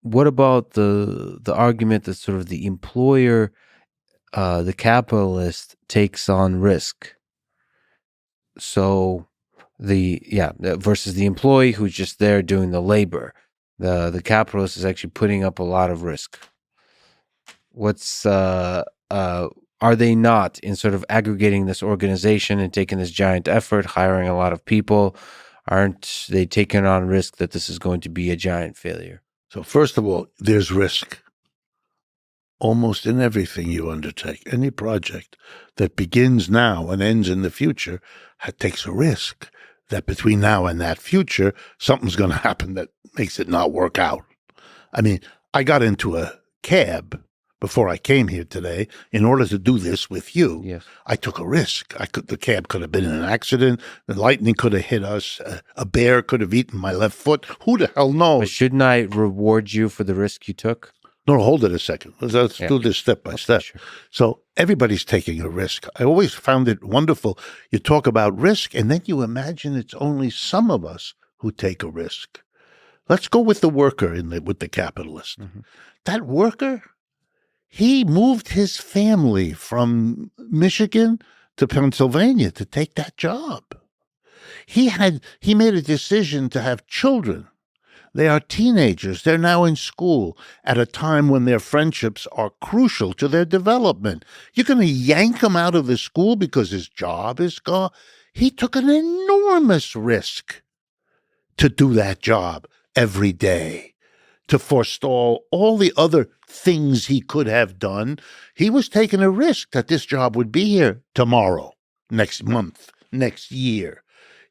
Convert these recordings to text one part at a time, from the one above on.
what about the argument that sort of the employer, the capitalist, takes on risk? So versus the employee who's just there doing the labor. The capitalist is actually putting up a lot of risk. What's are they not, in sort of aggregating this organization and taking this giant effort, hiring a lot of people, aren't they taking on risk that this is going to be a giant failure? So first of all, there's risk almost in everything you undertake. Any project that begins now and ends in the future takes a risk that between now and that future, something's going to happen that makes it not work out. I mean, I got into a cab before I came here today in order to do this with you. Yes. I took a risk. The cab could have been in an accident. The lightning could have hit us. A bear could have eaten my left foot. Who the hell knows? But shouldn't I reward you for the risk you took? No, hold it a second. Let's do this step by step. Sure. So everybody's taking a risk. I always found it wonderful. You talk about risk, and then you imagine it's only some of us who take a risk. Let's go with the worker with the capitalist. Mm-hmm. That worker, he moved his family from Michigan to Pennsylvania to take that job. He made a decision to have children. They are teenagers. They're now in school at a time when their friendships are crucial to their development. You're going to yank him out of the school because his job is gone? He took an enormous risk to do that job every day, to forestall all the other things he could have done. He was taking a risk that this job would be here tomorrow, next month, next year.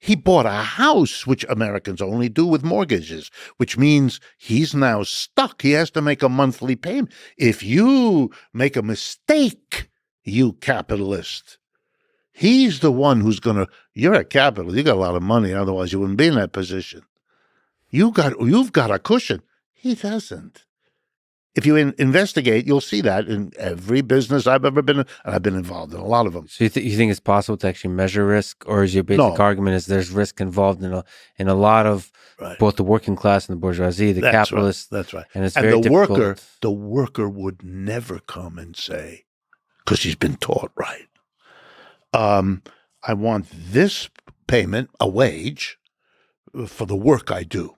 He bought a house, which Americans only do with mortgages, which means he's now stuck. He has to make a monthly payment. If you make a mistake, you capitalist, he's the one who's you're a capitalist. You got a lot of money. Otherwise, you wouldn't be in that position. You've got a cushion. He doesn't. If you investigate, you'll see that in every business I've ever been in, and I've been involved in a lot of them. So you think it's possible to actually measure risk, or is your basic argument is there's risk involved in a lot of both the working class and the bourgeoisie, the capitalists? Right. That's right. And it's very difficult. The worker would never come and say, because he's been taught right, I want this payment, a wage, for the work I do.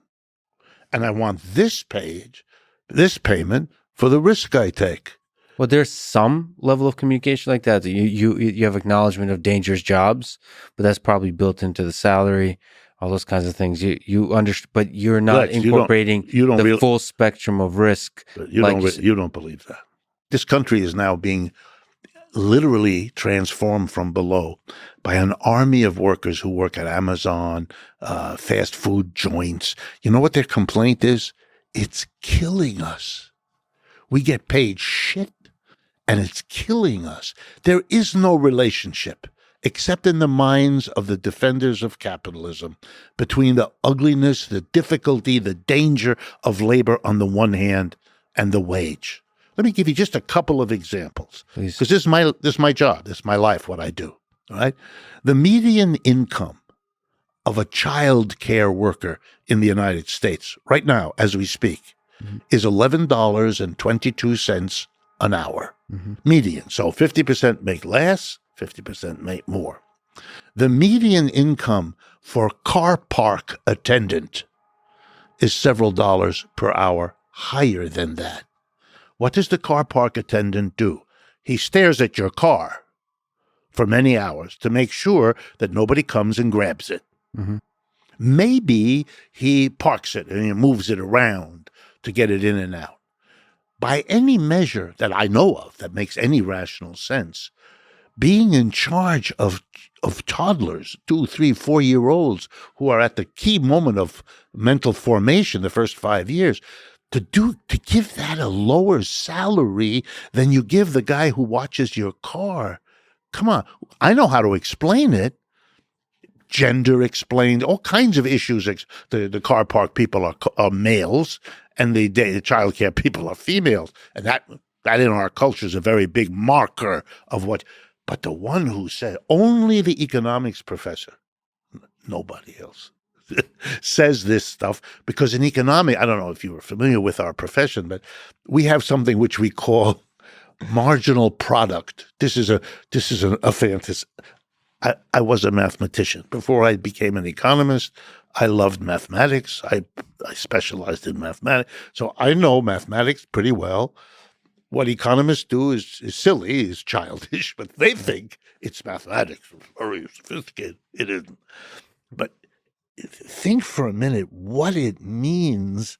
And I want this payment for the risk I take. Well, there's some level of communication like that. You have acknowledgement of dangerous jobs, but that's probably built into the salary, all those kinds of things. You understand, but you're not incorporating the full spectrum of risk. You don't believe that. This country is now being literally transformed from below by an army of workers who work at Amazon, fast food joints. You know what their complaint is? It's killing us. We get paid shit, and it's killing us. There is no relationship, except in the minds of the defenders of capitalism, between the ugliness, the difficulty, the danger of labor on the one hand, and the wage. Let me give you just a couple of examples, because this is my job, this is my life, what I do. All right, the median income of a child care worker in the United States right now, as we speak, is $11.22 an hour, median. So 50% make less, 50% make more. The median income for car park attendant is several dollars per hour higher than that. What does the car park attendant do? He stares at your car for many hours to make sure that nobody comes and grabs it. Mm-hmm. Maybe he parks it and he moves it around to get it in and out. By any measure that I know of that makes any rational sense, being in charge of toddlers, 2, 3, 4-year-olds who are at the key moment of mental formation, the first 5 years, to give that a lower salary than you give the guy who watches your car. Come on, I know how to explain it. Gender explained, all kinds of issues. The car park people are males, and the child care people are females, and that in our culture is a very big marker of what. But the one who said only the economics professor, nobody else says this stuff, because in economics, I don't know if you were familiar with our profession, but we have something which we call marginal product. This is a fantasy. I was a mathematician. Before I became an economist, I loved mathematics. I specialized in mathematics. So I know mathematics pretty well. What economists do is silly, is childish, but they think it's mathematics. It's very sophisticated. It isn't. But think for a minute what it means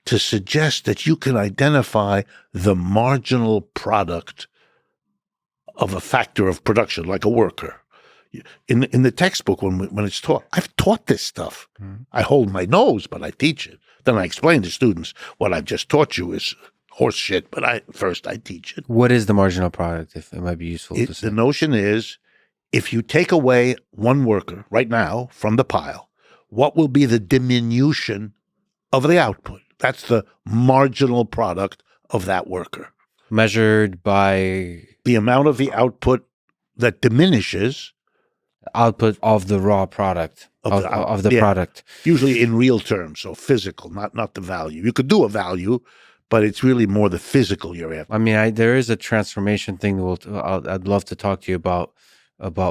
to suggest that you can identify the marginal product of a factor of production, like a worker. In the textbook, when it's taught, I've taught this stuff. Mm-hmm. I hold my nose, but I teach it. Then I explain to students what I've just taught you is horse shit, but I teach it. What is the marginal product, if it might be useful to say? The notion is, if you take away one worker right now from the pile, what will be the diminution of the output? That's the marginal product of that worker. Measured by? The amount of the output that diminishes. Output of the raw product, of the product. Usually in real terms, so physical, not the value. You could do a value, but it's really more the physical you're after. I mean, there is a transformation thing I'd love to talk to you about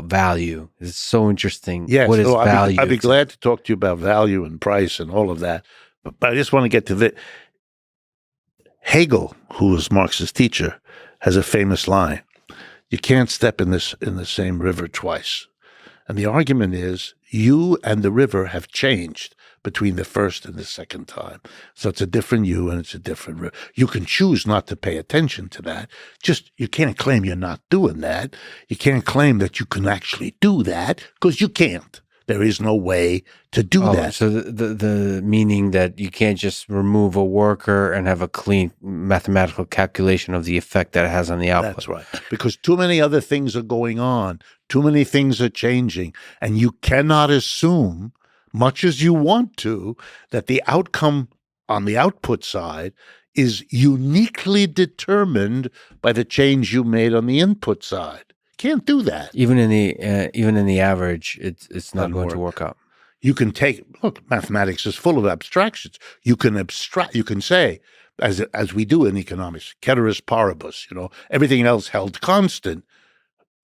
value. It's so interesting. Yes, what is value? I'd be glad to talk to you about value and price and all of that. But I just want to get to the Hegel, who was Marx's teacher, has a famous line: "You can't step in the same river twice." And the argument is, you and the river have changed between the first and the second time. So it's a different you and it's a different river. You can choose not to pay attention to that. Just, you can't claim you're not doing that. You can't claim that you can actually do that, because you can't. There is no way to do that. So the meaning that you can't just remove a worker and have a clean mathematical calculation of the effect that it has on the output. That's right. Because too many other things are going on. Too many things are changing. And you cannot assume, much as you want to, that the outcome on the output side is uniquely determined by the change you made on the input side. Can't do that. Even in the average, it's not going to work out. You can look, mathematics is full of abstractions. You can say, as we do in economics, ceteris paribus, everything else held constant,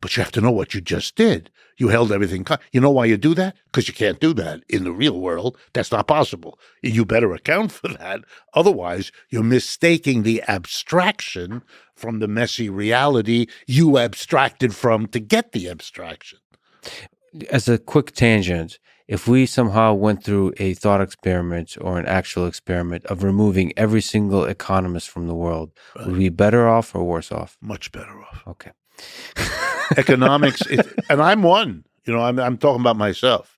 but you have to know what you just did. You held everything. You know why you do that? Because you can't do that in the real world. That's not possible. You better account for that. Otherwise, you're mistaking the abstraction from the messy reality you abstracted from to get the abstraction. As a quick tangent, if we somehow went through a thought experiment or an actual experiment of removing every single economist from the world, would we be better off or worse off? Much better off. Okay. Economics, and I'm one. I'm talking about myself.